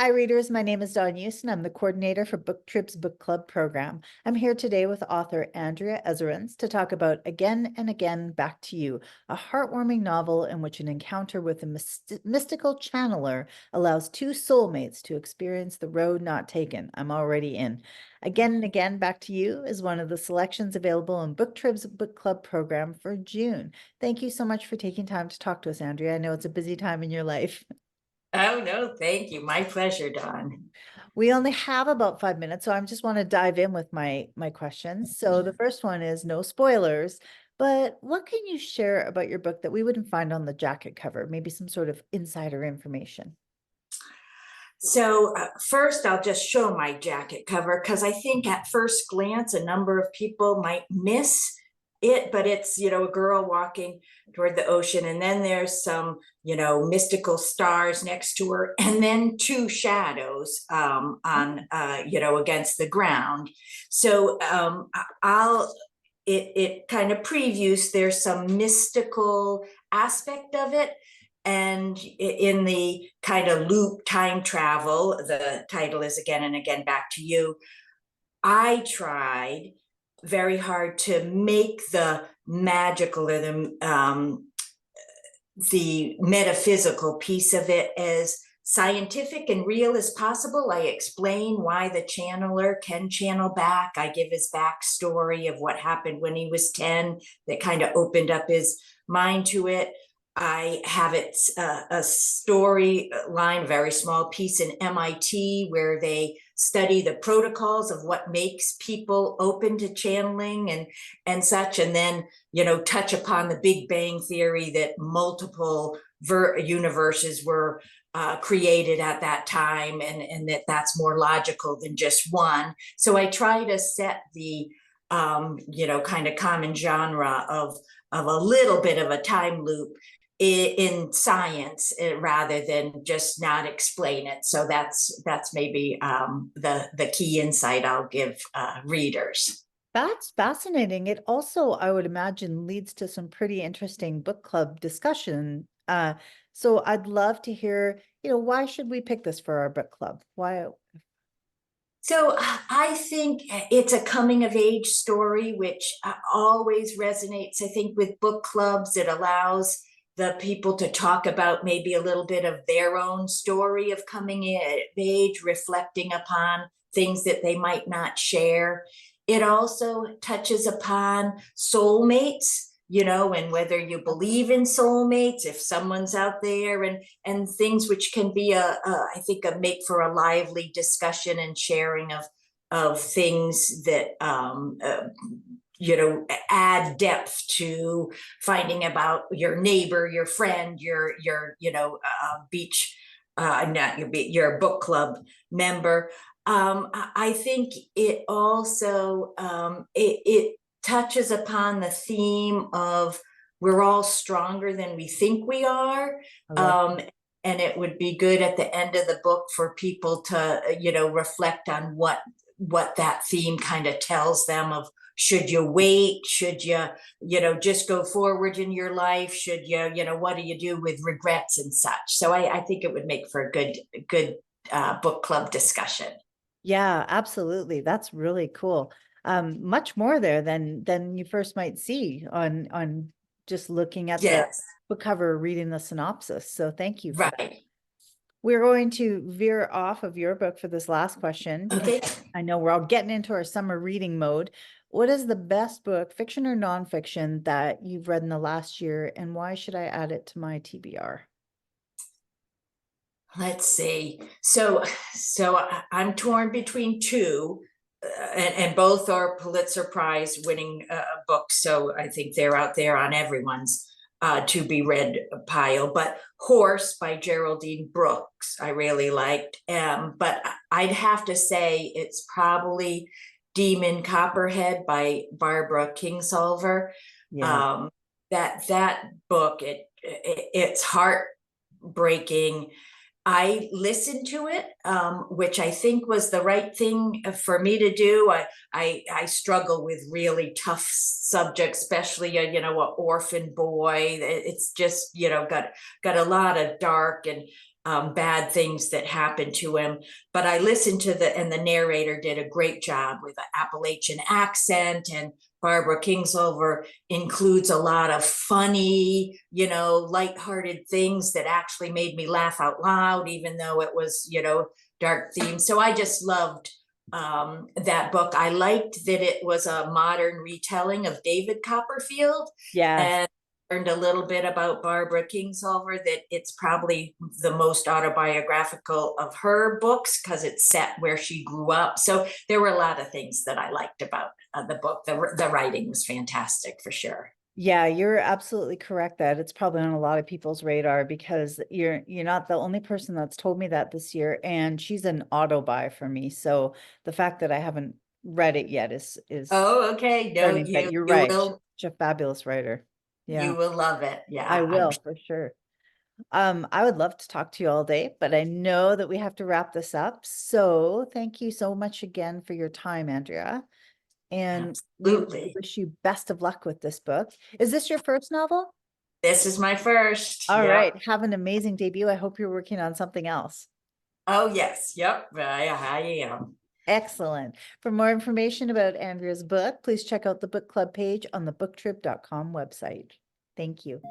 Hi, readers. My name is Dawn Houston. I'm the coordinator for Booktrib's book club program. I'm here today with author Andrea Ezerins to talk about Again and Again Back to You, a heartwarming novel in which an encounter with a mystical channeler allows two soulmates to experience the road not taken. I'm already in. Again and Again Back to You is one of the selections available in Booktrib's book club program for June. Thank you so much for taking time to talk to us, Andrea. I know it's a busy time in your life. Oh, no, thank you. My pleasure, Dawn. We only have about 5 minutes, so I just want to dive in with my questions. So the first one is no spoilers, but what can you share about your book that we wouldn't find on the jacket cover? Maybe some sort of insider information. So first, I'll just show my jacket cover because I think at first glance, a number of people might miss it, but it's, a girl walking toward the ocean, and then there's some, mystical stars next to her, and then two shadows on, against the ground. So it kind of previews, there's some mystical aspect of it. And in the kind of loop time travel, the title is Again and Again Back to You. I tried very hard to make the magical or the metaphysical piece of it as scientific and real as possible. I explain why the channeler can channel back. I give his backstory of what happened when he was 10 that kind of opened up his mind to it. I have it a storyline, very small piece in MIT where they study the protocols of what makes people open to channeling and such, and then touch upon the Big Bang theory that multiple universes were created at that time, and that's more logical than just one. So I try to set the kind of common genre of a little bit of a time loop in science rather than just not explain it. So that's maybe the key insight I'll give readers. That's fascinating. It also, I would imagine, leads to some pretty interesting book club discussion. So I'd love to hear, why should we pick this for our book club? Why? So I think it's a coming of age story, which always resonates, I think, with book clubs. It allows the people to talk about maybe a little bit of their own story of coming of age, reflecting upon things that they might not share. It also touches upon soulmates, and whether you believe in soulmates, if someone's out there, and things which can be I think a make for a lively discussion and sharing of things that add depth to finding about your neighbor, your friend, your beach, not your book club member. I think it also it touches upon the theme of we're all stronger than we think we are. And it would be good at the end of the book for people to reflect on what that theme kind of tells them of, should you wait, should you just go forward in your life, should you what do you do with regrets and such. So I think it would make for a good book club discussion. Yeah, absolutely. That's really cool. Much more there than you first might see on just looking at the Yes. book cover, reading the synopsis. So thank you for that. Right. We're going to veer off of your book for this last question because Okay. I know we're all getting into our summer reading mode. What is the best book, fiction or nonfiction, that you've read in the last year, and why should I add it to my TBR? Let's see. So I'm torn between two, and both are Pulitzer Prize winning books. So I think they're out there on everyone's to be read pile. But Horse by Geraldine Brooks, I really liked. But I'd have to say it's probably Demon Copperhead by Barbara Kingsolver. Yeah. That book, it's heartbreaking. I listened to it, which I think was the right thing for me to do. I struggle with really tough subjects, especially an orphan boy. It's just got a lot of dark bad things that happened to him. But I listened to and the narrator did a great job with an Appalachian accent, and Barbara Kingsolver includes a lot of funny, lighthearted things that actually made me laugh out loud, even though it was, dark theme. So I just loved that book. I liked that it was a modern retelling of David Copperfield. Yes. And learned a little bit about Barbara Kingsolver, that it's probably the most autobiographical of her books because it's set where she grew up. So there were a lot of things that I liked about the book. The writing was fantastic for sure. Yeah, you're absolutely correct that it's probably on a lot of people's radar, because you're not the only person that's told me that this year, and she's an auto buy for me. So the fact that I haven't read it yet is Oh, okay. No, stunning, but you're you right. will She's a fabulous writer. Yeah, you will love it. I Yeah, will for sure. I would love to talk to you all day, but I know that we have to wrap this up. So thank you so much again for your time, Andrea. And we absolutely. wish you best of luck with this book. Is this your first novel? This is my first. All Yep. right. Have an amazing debut. I hope you're working on something else. Oh, yes. Yep. I am. Excellent. For more information about Andrea's book, please check out the book club page on the booktrib.com website. Thank you.